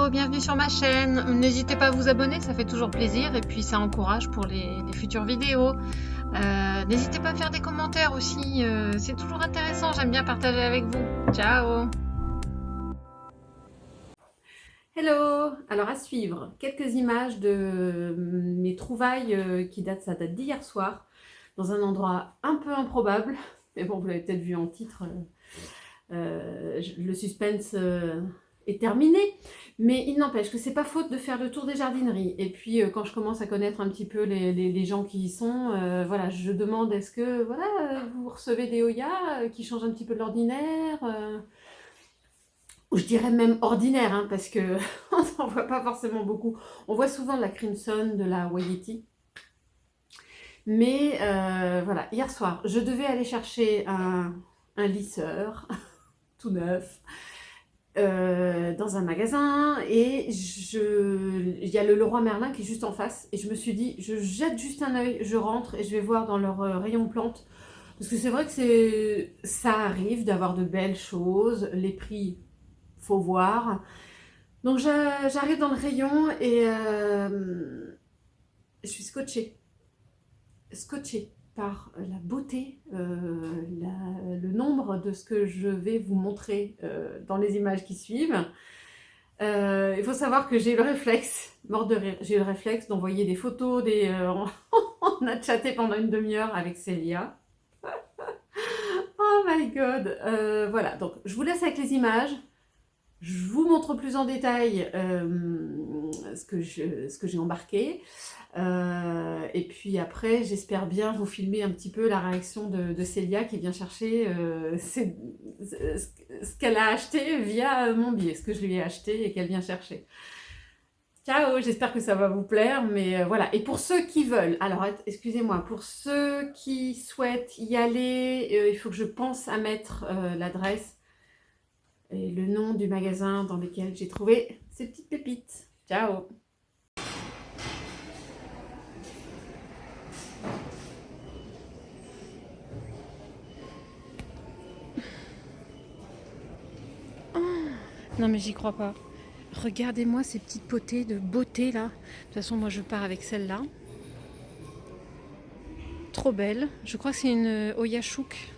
Hello, bienvenue sur ma chaîne. N'hésitez pas à vous abonner, ça fait toujours plaisir et puis ça encourage pour les futures vidéos. N'hésitez pas à faire des commentaires aussi, c'est toujours intéressant, j'aime bien partager avec vous. Ciao! Hello! Alors à suivre, quelques images de mes trouvailles ça date d'hier soir, dans un endroit un peu improbable, mais bon, vous l'avez peut-être vu en titre, le suspense est terminé, mais il n'empêche que c'est pas faute de faire le tour des jardineries. Et puis quand je commence à connaître un petit peu les gens qui y sont, voilà, je demande est-ce que voilà, vous recevez des Hoya qui changent un petit peu de l'ordinaire, ou je dirais même ordinaire, hein, parce que on n'en voit pas forcément beaucoup. On voit souvent de la Crimson, de la Wayeti. Mais voilà, hier soir, je devais aller chercher un lisseur tout neuf dans un magasin et il y a le Leroy Merlin qui est juste en face et je me suis dit, je jette juste un œil, je rentre et je vais voir dans leur rayon plantes parce que c'est vrai que ça arrive d'avoir de belles choses, les prix, faut voir. Donc j'arrive dans le rayon et je suis scotchée par la beauté, le nombre de ce que je vais vous montrer dans les images qui suivent. Il faut savoir que j'ai eu le réflexe, mort de rire, j'ai eu le réflexe d'envoyer des photos, on a chatté pendant une demi-heure avec Célia. Oh my god. Voilà, donc je vous laisse avec les images. Je vous montre plus en détail ce que j'ai embarqué. Et puis après, j'espère bien vous filmer un petit peu la réaction de Célia qui vient chercher ce qu'elle a acheté via mon billet, ce que je lui ai acheté et qu'elle vient chercher. Ciao, j'espère que ça va vous plaire, mais voilà. Et pour ceux qui veulent, alors excusez-moi, pour ceux qui souhaitent y aller, il faut que je pense à mettre l'adresse et le nom du magasin dans lequel j'ai trouvé ces petites pépites. Ciao! Non mais j'y crois pas. Regardez-moi ces petites potées de beauté là. De toute façon moi je pars avec celle-là. Trop belle. Je crois que c'est une Oya Chouk.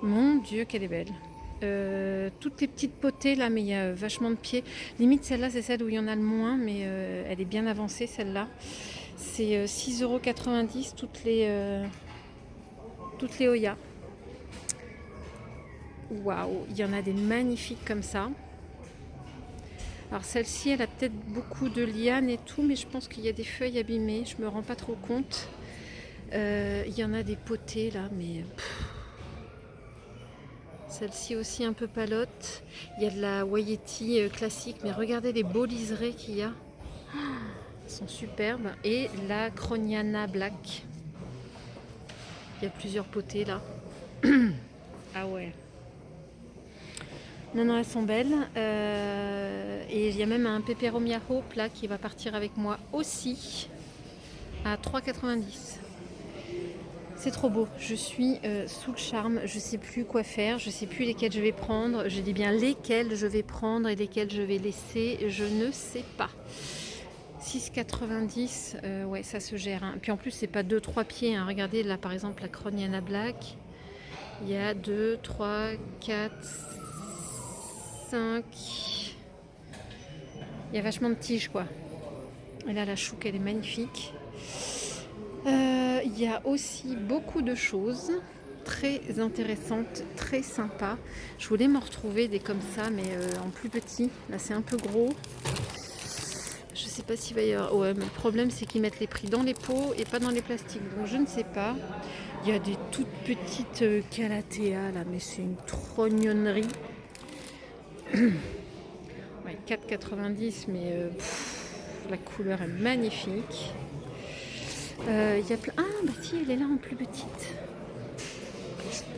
Mon Dieu qu'elle est belle. Toutes les petites potées là, mais il y a vachement de pieds. Limite celle-là c'est celle où il y en a le moins, mais elle est bien avancée celle-là. C'est 6,90 € toutes les Oya. Waouh, il y en a des magnifiques comme ça. Alors celle-ci elle a peut-être beaucoup de lianes et tout, mais je pense qu'il y a des feuilles abîmées, je me rends pas trop compte. Il y en a des potées là, mais celle-ci aussi un peu palote. Il y a de la Wayeti classique, mais regardez les beaux liserés qu'il y a. Ils sont superbes. Et la Croniana Black. Il y a plusieurs potées là. Ah ouais. Non, non, elles sont belles. Et il y a même un Peperomia Hope là qui va partir avec moi aussi à 3,90 €. C'est trop beau, je suis sous le charme, je sais plus quoi faire, je sais plus lesquels je vais prendre, je dis bien lesquels je vais prendre et lesquels je vais laisser, je ne sais pas. 6,90 €, ouais ça se gère, hein. Puis en plus c'est pas 2-3 pieds, hein. Regardez là par exemple la Croniana Black, il y a 2, 3, 4, 5, il y a vachement de tiges quoi. Et là la chouque elle est magnifique. Il y a aussi beaucoup de choses très intéressantes, très sympas. Je voulais me retrouver des comme ça, mais en plus petit. Là, c'est un peu gros. Je sais pas s'il va y avoir... Ouais, mais le problème, c'est qu'ils mettent les prix dans les pots et pas dans les plastiques. Donc, je ne sais pas. Il y a des toutes petites calathea, là, mais c'est une trognonnerie. Ouais, 4,90 €, mais la couleur est magnifique. Il y a plein... Ah, bah si, elle est là en plus petite.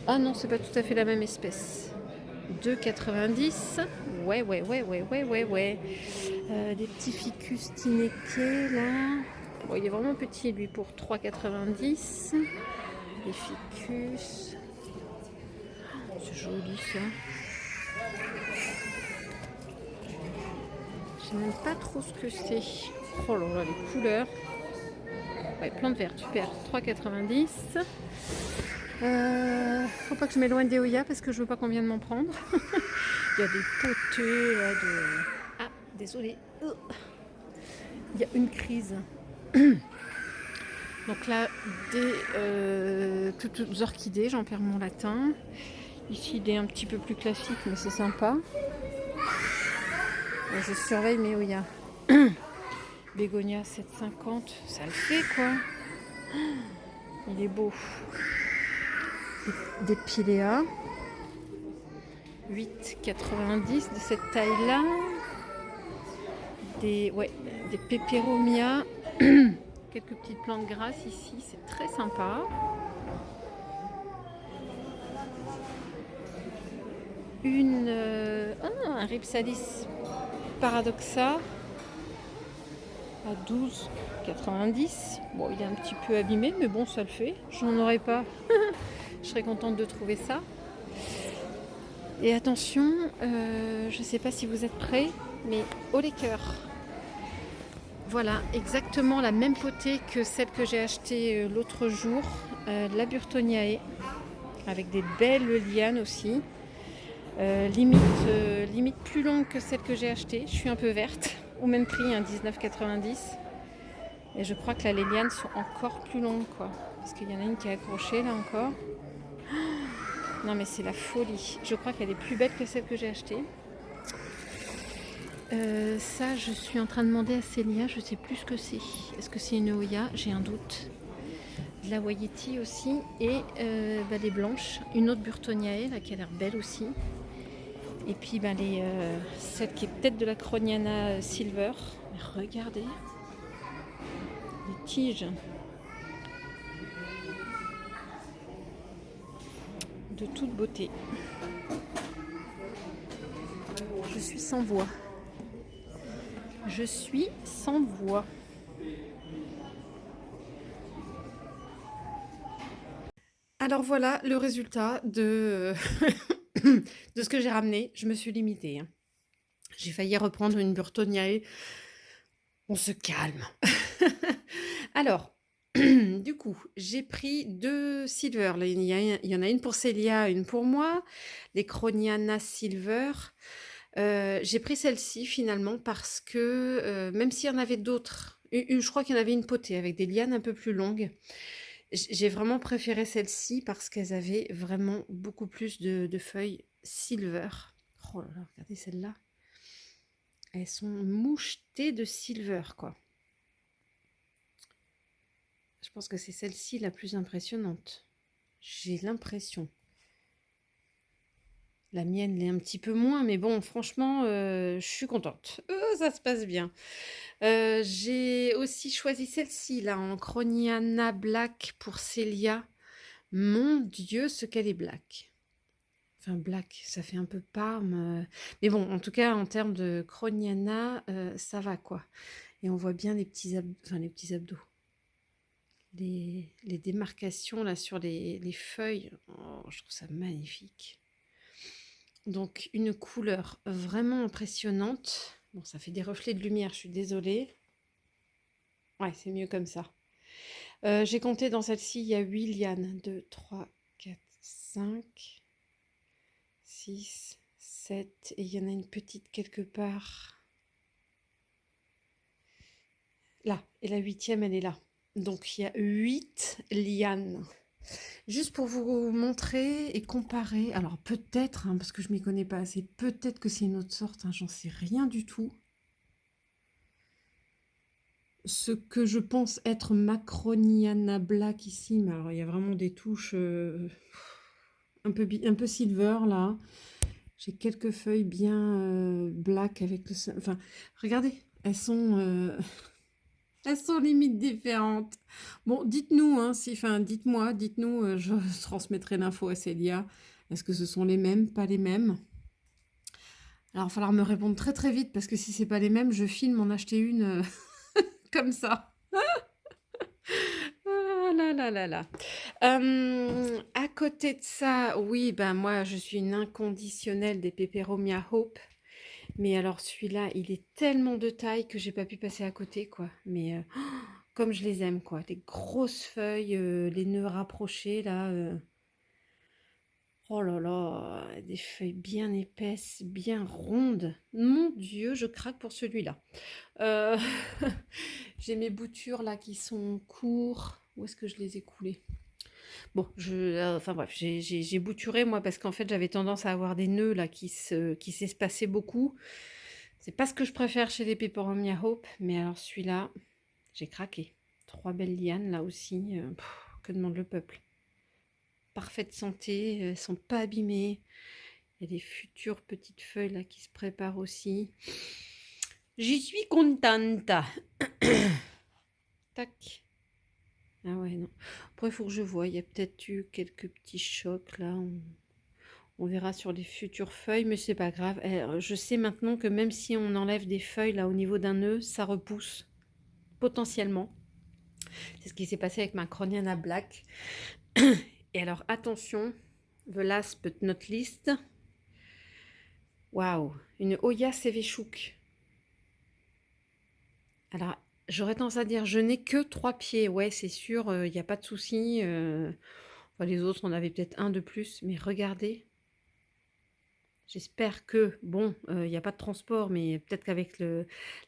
Ah non, c'est pas tout à fait la même espèce. 2,90 €. Ouais, ouais, ouais, ouais, ouais, ouais, ouais. Des petits ficus tineke là. Bon, il est vraiment petit lui pour 3,90 €. Les ficus. C'est joli ça. Je sais même pas trop ce que c'est. Oh là là, les couleurs. Ouais, plante verte, super. 3,90. Faut pas que je m'éloigne des Oya parce que je veux pas qu'on vienne m'en prendre. Il y a des poteux là, de... Ah, désolé. Il y a une crise. Donc là, des toutes orchidées, j'en perds mon latin. Ici, des un petit peu plus classiques, mais c'est sympa. Et je surveille mes Oya. Bégonia 7,50, ça le fait quoi. Il est beau. Des piléas. 8,90 de cette taille-là. Des pépéromias. Quelques petites plantes grasses ici, c'est très sympa. Un Rhipsalis paradoxa à 12,90. Bon, il est un petit peu abîmé, mais bon, ça le fait. J'en aurais pas. Je serais contente de trouver ça. Et attention, je ne sais pas si vous êtes prêts, mais haut les cœurs. Voilà, exactement la même potée que celle que j'ai achetée l'autre jour, la Burtoniae, avec des belles lianes aussi. Limite plus longue que celle que j'ai achetée. Je suis un peu verte, au même prix, 19,90. Et je crois que là, les lianes sont encore plus longues, quoi. Parce qu'il y en a une qui est accrochée là encore. Non mais c'est la folie. Je crois qu'elle est plus belle que celle que j'ai achetée. Ça, je suis en train de demander à Célia, je sais plus ce que c'est. Est-ce que c'est une Oya? J'ai un doute. De la Wayeti aussi. Et les blanches. Une autre Burtoniae là, qui a l'air belle aussi. Et puis celle qui est peut-être de la Croniana Silver. Mais regardez. Les tiges. De toute beauté. Je suis sans voix. Je suis sans voix. Alors voilà le résultat de, de ce que j'ai ramené. Je me suis limitée. J'ai failli reprendre une Burtoniae. On se calme. Alors, du coup, j'ai pris 2 silver. Là, il y en a une pour Célia, une pour moi. Les Croniana Silver. J'ai pris celle-ci finalement parce que même s'il y en avait d'autres, je crois qu'il y en avait une potée avec des lianes un peu plus longues. J'ai vraiment préféré celle-ci parce qu'elles avaient vraiment beaucoup plus de feuilles silver. Oh là là, regardez celle-là. Elles sont mouchetées de silver, quoi. Je pense que c'est celle-ci la plus impressionnante. J'ai l'impression. La mienne l'est un petit peu moins, mais bon, franchement, je suis contente. Ça se passe bien. J'ai aussi choisi celle-ci, là, en Croniana Black pour Célia. Mon Dieu, ce qu'elle est black. Enfin, black, ça fait un peu parme. Mais bon, en tout cas, en termes de Croniana, ça va, quoi. Et on voit bien les petits abdos. Les démarcations, là, sur les feuilles. Oh, je trouve ça magnifique. Donc, une couleur vraiment impressionnante. Bon, ça fait des reflets de lumière, je suis désolée. Ouais, c'est mieux comme ça. J'ai compté dans celle-ci, il y a 8 lianes. 2, 3, 4, 5, 6, 7. Et il y en a une petite quelque part. Là. Et la 8e, elle est là. Donc, il y a 8 lianes. Juste pour vous montrer et comparer. Alors, peut-être, parce que je ne m'y connais pas assez, peut-être que c'est une autre sorte. J'en sais rien du tout. Ce que je pense être Macroniana Black ici, mais alors il y a vraiment des touches un peu silver là. J'ai quelques feuilles bien black avec le... Enfin, regardez, elles sont limite différentes. Bon, dites-nous, dites-nous, je transmettrai l'info à Célia. Est-ce que ce sont les mêmes, pas les mêmes? Alors, il va falloir me répondre très très vite parce que si c'est pas les mêmes, je filme en acheter une comme ça. Ah là là là là. À côté de ça, oui, ben moi je suis une inconditionnelle des Peperomia Hope. Mais alors celui-là, il est tellement de taille que j'ai pas pu passer à côté, quoi. Mais comme je les aime, quoi. Les grosses feuilles, les nœuds rapprochés, là. Oh là là, des feuilles bien épaisses, bien rondes. Mon Dieu, je craque pour celui-là. Euh, J'ai mes boutures là qui sont courts. Où est-ce que je les ai coulées? Bon, enfin bref, j'ai bouturé moi parce qu'en fait j'avais tendance à avoir des nœuds là qui s'espaçaient beaucoup. C'est pas ce que je préfère chez les Peperomia Hope, mais alors celui-là, j'ai craqué. Trois belles lianes là aussi. Que demande le peuple? Parfaite santé, elles sont pas abîmées. Il y a des futures petites feuilles là qui se préparent aussi. J'y suis contente. Tac. Ah ouais, non. Après, il faut que je voie. Il y a peut-être eu quelques petits chocs là. On verra sur les futures feuilles, mais c'est pas grave. Je sais maintenant que même si on enlève des feuilles là au niveau d'un nœud, ça repousse potentiellement. C'est ce qui s'est passé avec ma Croniana Black. Et alors attention, the last but not least. Waouh, une Oya Seveshuk. Alors, j'aurais tendance à dire, je n'ai que 3 pieds. Ouais, c'est sûr, il n'y a pas de souci. Enfin, les autres, on avait peut-être un de plus. Mais regardez. J'espère que, bon, il n'y a pas de transport, mais peut-être qu'avec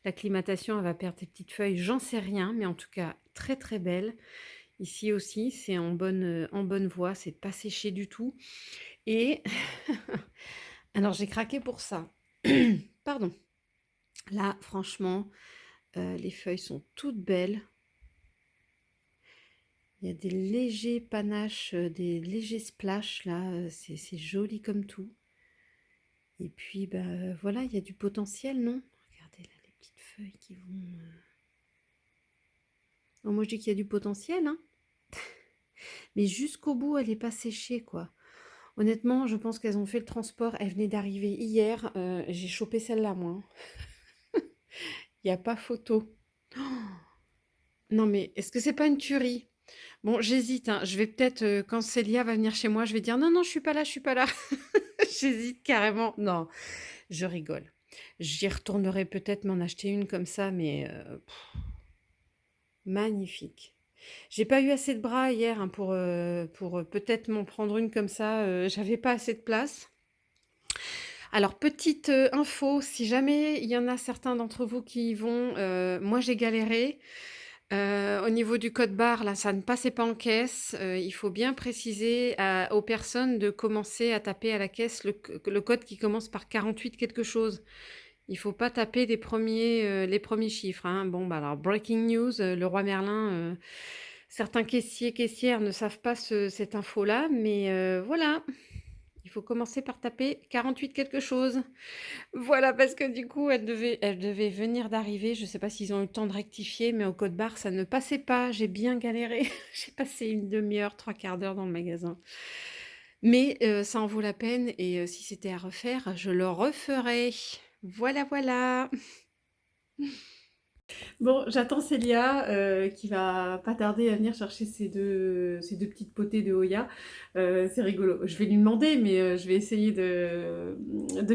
l'acclimatation, elle va perdre ses petites feuilles. J'en sais rien, mais en tout cas, très très belle. Ici aussi, c'est en bonne voie, c'est pas séché du tout. Et alors, j'ai craqué pour ça. Pardon. Là, franchement, les feuilles sont toutes belles. Il y a des légers panaches, des légers splashes là, c'est joli comme tout. Et puis bah voilà, il y a du potentiel, non? Regardez là les petites feuilles qui vont. Oh, moi je dis qu'il y a du potentiel, hein. Mais jusqu'au bout, elle n'est pas séchée, quoi. Honnêtement, je pense qu'elles ont fait le transport. Elle venait d'arriver hier. J'ai chopé celle-là, moi. Il n'y a pas photo. Oh, non mais est-ce que c'est pas une tuerie? Bon, j'hésite, hein. Je vais peut-être, quand Célia va venir chez moi, je vais dire non, non, je suis pas là, je suis pas là. J'hésite carrément. Non, je rigole. J'y retournerai peut-être m'en acheter une comme ça, mais magnifique. J'ai pas eu assez de bras hier hein, pour peut-être m'en prendre une comme ça. J'avais pas assez de place. Alors, petite info, si jamais il y en a certains d'entre vous qui y vont, moi j'ai galéré. Au niveau du code barre, là, ça ne passait pas en caisse. Il faut bien préciser aux personnes de commencer à taper à la caisse le code qui commence par 48 quelque chose. Il faut pas taper les premiers chiffres. Hein. Bon, bah alors, breaking news, le roi Merlin, certains caissiers, caissières ne savent pas cette info-là, mais voilà. Il faut commencer par taper 48 quelque chose. Voilà, parce que du coup, elle devait venir d'arriver. Je ne sais pas s'ils ont eu le temps de rectifier, mais au code barre, ça ne passait pas. J'ai bien galéré. J'ai passé une demi-heure, trois quarts d'heure dans le magasin. Mais ça en vaut la peine. Et si c'était à refaire, je le referais. Voilà, voilà. Bon, j'attends Célia qui va pas tarder à venir chercher ces deux petites potées de Hoya. C'est rigolo. Je vais lui demander, mais je vais essayer de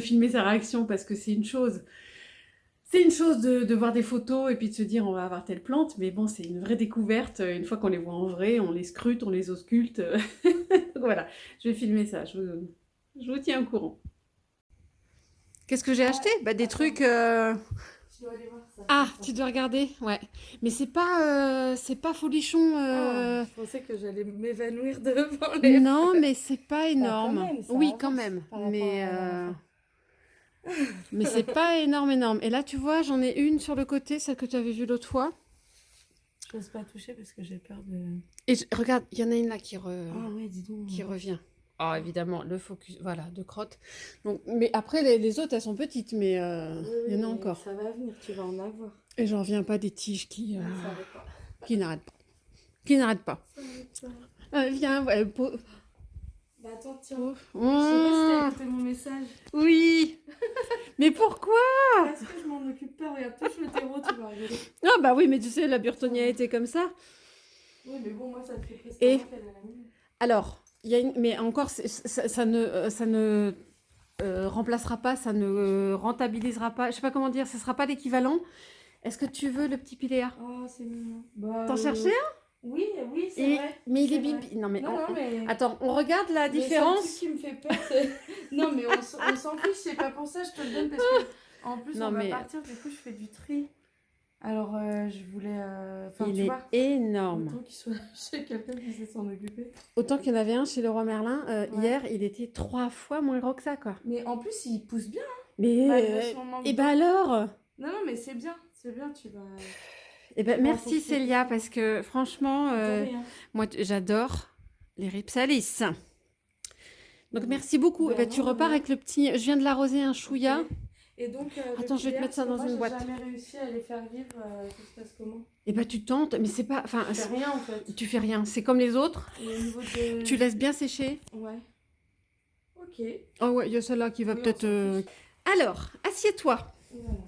filmer sa réaction parce que c'est une chose. C'est une chose de voir des photos et puis de se dire on va avoir telle plante, mais bon, c'est une vraie découverte. Une fois qu'on les voit en vrai, on les scrute, on les ausculte. Voilà, je vais filmer ça. Je vous tiens au courant. Qu'est-ce que j'ai acheté? Bah, des trucs. Tu dois aller voir ça. Ah, tu dois regarder, ouais. Mais c'est pas folichon. Ah, je pensais que j'allais m'évanouir devant les Non, feuilles. mais c'est pas énorme. Quand même, ça Oui, quand avance même. par rapport Mais à la dernière mais c'est pas énorme, énorme. Et là, tu vois, j'en ai une sur le côté, celle que tu avais vue l'autre fois. Je n'ose pas toucher parce que j'ai peur de... Et regarde, il y en a une là qui Ah ouais, dis donc. revient. Ah, évidemment, le focus, voilà, de crotte. Donc, mais après, les autres, elles sont petites, mais il y en a encore. Ça va venir, tu vas en avoir. Et j'en reviens pas des tiges Ça arrête pas. qui n'arrêtent pas. Qui n'arrêtent pas. Ça arrête pas. Viens, ouais, Bah attends, tiens. Oh. Je sais pas si t'as écouté mon message. Oui. Mais pourquoi? Parce que je m'en occupe pas. Regarde, touche le terreau, tu vas rigoler. Ah bah oui, mais tu sais, la Burtonia était comme ça. Oui, mais bon, moi, ça me fait presque Et qu'elle a la mienne. alors, il y a mais encore, ça ne remplacera pas, ça ne rentabilisera pas. Je sais pas comment dire, ça sera pas l'équivalent. Est-ce que tu veux le petit Piléa? Oh, c'est mignon. Bah, T'en cherchais un? oui, oui, c'est vrai. Mais il est C'est vrai. bibi. Non, mais, Non, non, mais attends, on regarde la le seul différence. truc qui me fait peur, c'est... Non, mais on s'en fiche, c'est pas pour ça, je te le donne parce que, en plus, Non, on mais- va partir, du coup, je fais du tri. Alors, je voulais... Enfin, Il tu est vois, énorme. autant qu'il soit chez quelqu'un qui sait s'en occuper. Autant qu'il y en avait un chez Leroy Merlin. Ouais. Hier, il était 3 fois moins gros que ça, quoi. Mais en plus, il pousse bien. Mais. Malgré son manque Et d'eau. bah alors? Non, non, mais c'est bien, tu vas... Eh ben, Tu vas en merci profiter. Célia, parce que franchement, De rien. moi j'adore les Ripsalis. Donc Ouais. merci beaucoup. Ben Eh ben, tu non, de repars rien. avec le petit. Je viens de l'arroser un chouïa. Ok. Et donc, Attends, je vais te mettre ça dans une boîte. J'ai jamais réussi à les faire vivre. Ça se passe comment? Eh ben tu tentes, mais c'est pas. Enfin, Je fais rien en fait. tu fais rien. C'est comme les autres. Et au niveau de... Tu laisses bien sécher. Ouais. Ok. Oh ouais, il y a celle-là qui va Oui, on peut-être. s'en fiche. Alors, assieds-toi. Voilà.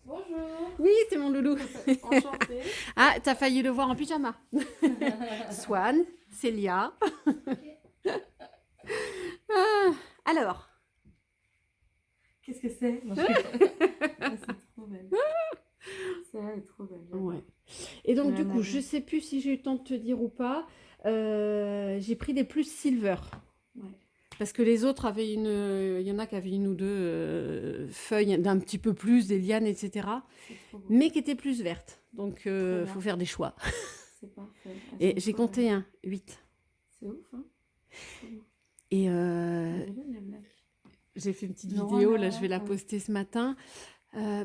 Bonjour. Oui, c'est mon loulou. Enchantée. Ah, t'as failli le voir en pyjama. Swan, Célia. Ah, alors. Qu'est-ce que c'est? Non, je rigole. Ah, c'est trop belle. Celle-là est trop belle. j'adore. Ouais. Et donc, du Ouais, coup, ouais. je sais plus si j'ai eu le temps de te dire ou pas. J'ai pris des plus silver. Ouais. Parce que les autres avaient une. Il y en a qui avaient une ou deux feuilles d'un petit peu plus, des lianes, etc. C'est trop beau. Mais qui étaient plus vertes. Donc, bien. faut faire des choix. C'est parfait. Elles Et sont j'ai trop compté belles. 8. C'est ouf, hein? Trop beau. Et J'aime bien les blagues. j'ai fait une petite Le vidéo, roi là, je vais la Merlin, poster ce matin.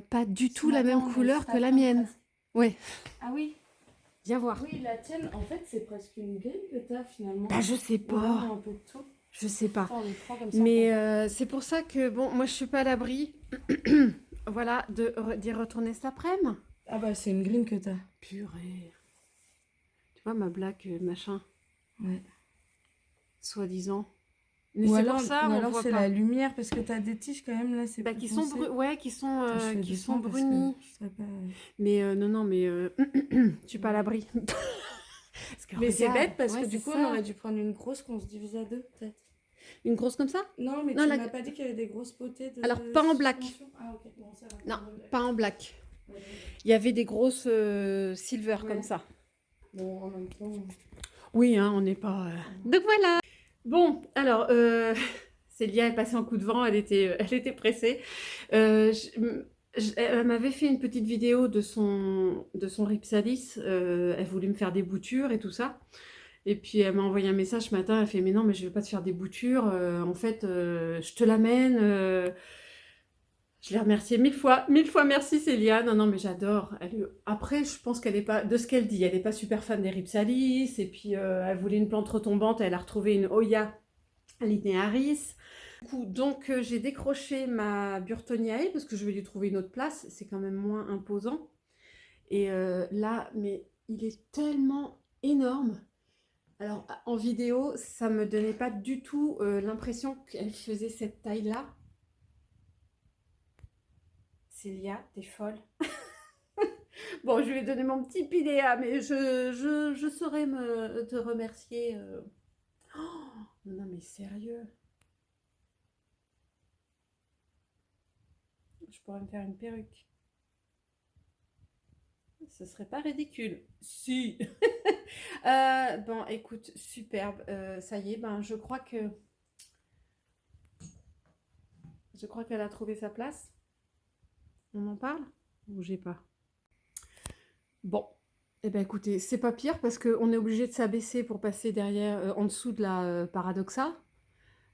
Pas du Ce tout la matin, même mais couleur cet que la après-midi, mienne. presque. Ouais, Ah oui. viens voir. Oui, la tienne, en fait, c'est presque une grille que t'as finalement. Bah, je sais On a pas. un peu de tout. Je sais pas. Ça, on les prend comme ça. Mais c'est pour ça que, bon, moi, je suis pas à l'abri. Voilà, d'y retourner cet après-midi. Ah bah, c'est une green que t'as. Purée. Tu vois, ma blague, machin, Ouais. soi-disant. Mais Ou c'est alors, pour ça, ou on alors voit c'est pas. la lumière, parce que t'as des tiges quand même, là, c'est Bah, plus qui sont, foncé. ouais, qui sont, Attends, je fais qui doucement sont parce que brunis. je serais pas... Mais non, non, mais je suis pas à l'abri. Parce que Mais c'est regarde, bête, parce ouais, que du c'est coup, ça. on aurait dû prendre une grosse qu'on se divise à deux, peut-être. Une grosse comme ça? Non, mais Non, tu la- m'as pas dit qu'il y avait des grosses potées de... Alors, pas en black. suspension. Ah, ok, bon, ça va. Non, pas en black. Ouais, ouais. Il y avait des grosses silver Ouais. comme ça. Bon, en même temps... Oui, hein, on n'est pas. Donc voilà. Bon, alors, Célia est passée en coup de vent, elle était pressée. Elle m'avait fait une petite vidéo de son Ripsalis. Elle voulait me faire des boutures et tout ça. Et puis elle m'a envoyé un message ce matin. Elle fait: mais non, mais je vais pas te faire des boutures. En fait, je te l'amène. Je l'ai remerciée 1000 fois. 1000 fois merci Célia. Non, non, mais j'adore. Après, je pense qu'elle est pas, de ce qu'elle dit, elle n'est pas super fan des Ripsalis. Et puis, elle voulait une plante retombante. Elle a retrouvé une Hoya linearis. Donc, j'ai décroché ma Burtoniae parce que je vais lui trouver une autre place. C'est quand même moins imposant. Et là, mais il est tellement énorme. Alors, en vidéo, ça me donnait pas du tout l'impression qu'elle faisait cette taille-là. Célia, t'es folle. Bon, je lui ai donné mon petit Piléa, mais je saurais te remercier. Oh, non, mais sérieux. Je pourrais me faire une perruque. Ce serait pas ridicule. Si. Bon, écoute, superbe. Ça y est, ben, je crois qu'elle a trouvé sa place. On en parle? Bougez pas. Bon, eh ben écoutez, c'est pas pire parce qu'on est obligé de s'abaisser pour passer derrière, en dessous de la Paradoxa.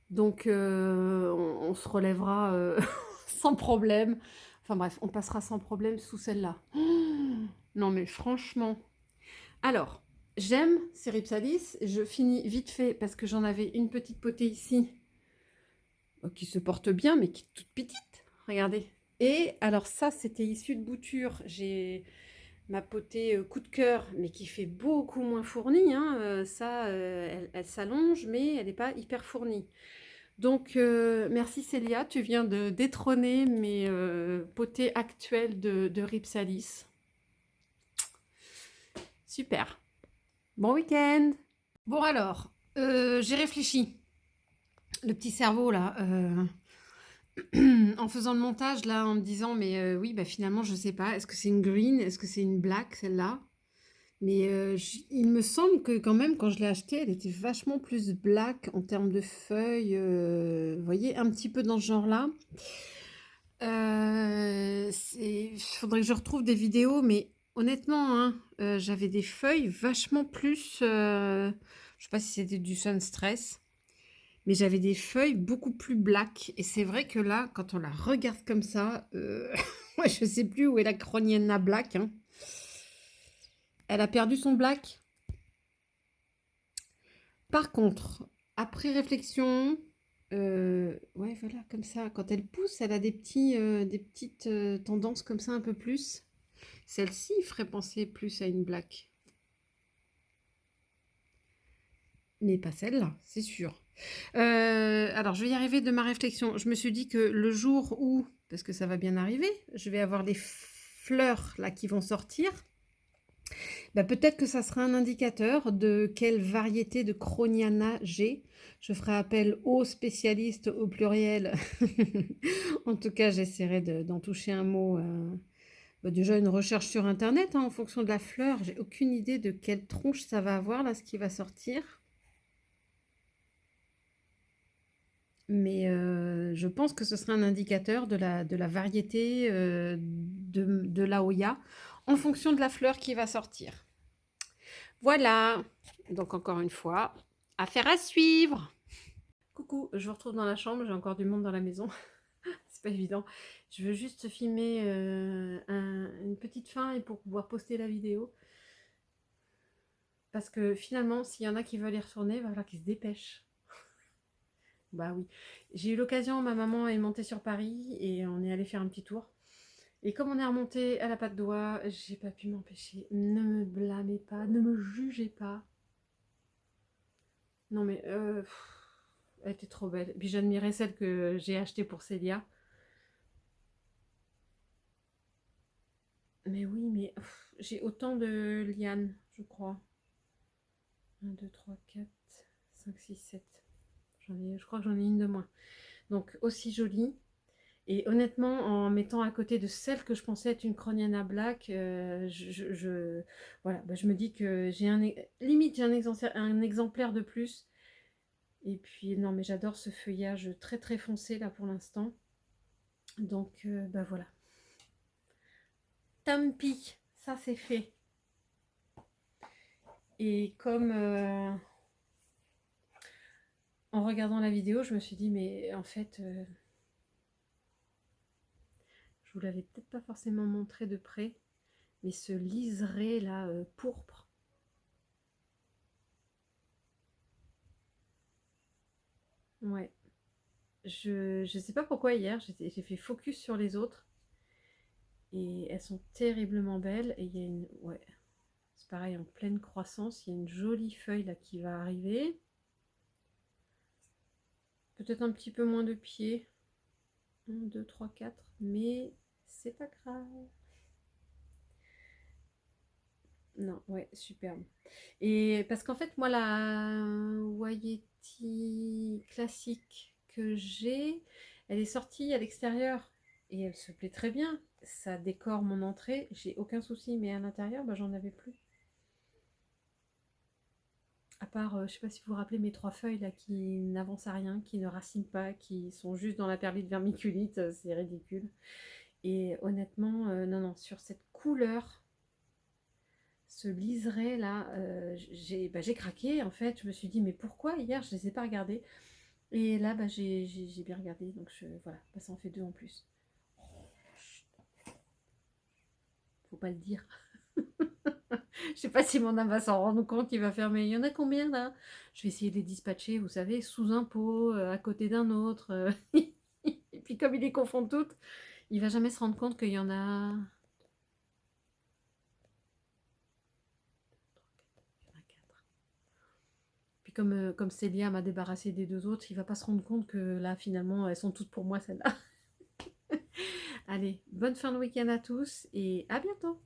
Donc on se relèvera sans problème. Enfin bref, on passera sans problème sous celle-là. Non mais franchement. Alors, j'aime ces Ripsalis. Je finis vite fait parce que j'en avais une petite potée ici qui se porte bien mais qui est toute petite. Regardez. Et alors ça, c'était issu de bouture. J'ai ma potée coup de cœur, mais qui fait beaucoup moins fournie. Hein. Elle s'allonge, mais elle n'est pas hyper fournie. Donc, merci Célia, tu viens de détrôner mes potées actuelles de Ripsalis. Super. Bon week-end. Bon alors, j'ai réfléchi. Le petit cerveau là. en faisant le montage, là, en me disant, mais oui, bah finalement, je sais pas. Est-ce que c'est une green? Est-ce que c'est une black, celle-là? Mais il me semble que quand même, quand je l'ai achetée, elle était vachement plus black en termes de feuilles. Vous voyez, un petit peu dans ce genre-là. Il faudrait que je retrouve des vidéos, mais honnêtement, hein, j'avais des feuilles vachement plus. Je sais pas si c'était du sun stress, mais j'avais des feuilles beaucoup plus black. Et c'est vrai que là, quand on la regarde comme ça, moi je sais plus où est la Croniana black, hein. Elle a perdu son black. Par contre, après réflexion, ouais, voilà, comme ça, quand elle pousse, elle a des petites tendances comme ça un peu plus. Celle-ci ferait penser plus à une black, mais pas celle-là, c'est sûr. Alors, je vais y arriver de ma réflexion. Je me suis dit que le jour où, parce que ça va bien arriver, je vais avoir des fleurs là qui vont sortir. Bah, peut-être que ça sera un indicateur de quelle variété de Croniana j'ai. Je ferai appel aux spécialistes au pluriel. En tout cas, j'essaierai d'en toucher un mot. Bah, déjà, une recherche sur Internet, hein, en fonction de la fleur. J'ai aucune idée de quelle tronche ça va avoir, là, ce qui va sortir. Mais je pense que ce sera un indicateur de la variété de l'Aoya en fonction de la fleur qui va sortir. Voilà, donc encore une fois, affaire à suivre. Coucou, je vous retrouve dans la chambre, j'ai encore du monde dans la maison, c'est pas évident. Je veux juste filmer une petite fin et pour pouvoir poster la vidéo. Parce que finalement, s'il y en a qui veulent y retourner, il va falloir qu'ils se dépêchent. Bah oui, j'ai eu l'occasion, ma maman est montée sur Paris et on est allé faire un petit tour. Et comme on est remonté à la patte d'oie, j'ai pas pu m'empêcher. Ne me blâmez pas, ne me jugez pas. Non mais, elle était trop belle. Puis j'admirais celle que j'ai achetée pour Célia. Mais oui, mais j'ai autant de lianes, je crois. 1, 2, 3, 4, 5, 6, 7. Je crois que j'en ai une de moins. Donc aussi jolie. Et honnêtement, en mettant à côté de celle que je pensais être une Croniana Black, voilà, bah, je me dis que limite j'ai un exemplaire de plus. Et puis non, mais j'adore ce feuillage très très foncé là pour l'instant. Donc bah voilà. Tant pis, ça c'est fait. Et comme en regardant la vidéo, je me suis dit mais en fait, je vous l'avais peut-être pas forcément montré de près, mais ce liseré là pourpre. Ouais. Je sais pas pourquoi hier, j'ai fait focus sur les autres. Et elles sont terriblement belles. Et il y a une... Ouais, c'est pareil, en pleine croissance. Il y a une jolie feuille là qui va arriver. Peut-être un petit peu moins de pieds. 1, 2, 3, 4. Mais c'est pas grave. Non, ouais, superbe. Et parce qu'en fait, moi, la Wayeti classique que j'ai, elle est sortie à l'extérieur et elle se plaît très bien. Ça décore mon entrée, j'ai aucun souci, mais à l'intérieur, bah, j'en avais plus. À part, je sais pas si vous vous rappelez mes 3 feuilles là qui n'avancent à rien, qui ne racinent pas, qui sont juste dans la perlite vermiculite, c'est ridicule. Et honnêtement, non, non, sur cette couleur, ce liseré là, j'ai craqué en fait. Je me suis dit, mais pourquoi hier je les ai pas regardés? Et là, bah, j'ai bien regardé, donc voilà, bah, ça en fait 2 en plus. Faut pas le dire. Je sais pas si mon âme va s'en rendre compte, il va faire, mais il y en a combien là? Je vais essayer de les dispatcher, vous savez, sous un pot, à côté d'un autre. Et puis comme il les confond toutes, il va jamais se rendre compte qu'il y en a... Puis comme Célia m'a débarrassé des 2 autres, il va pas se rendre compte que là, finalement, elles sont toutes pour moi, celles-là. Allez, bonne fin de week-end à tous et à bientôt!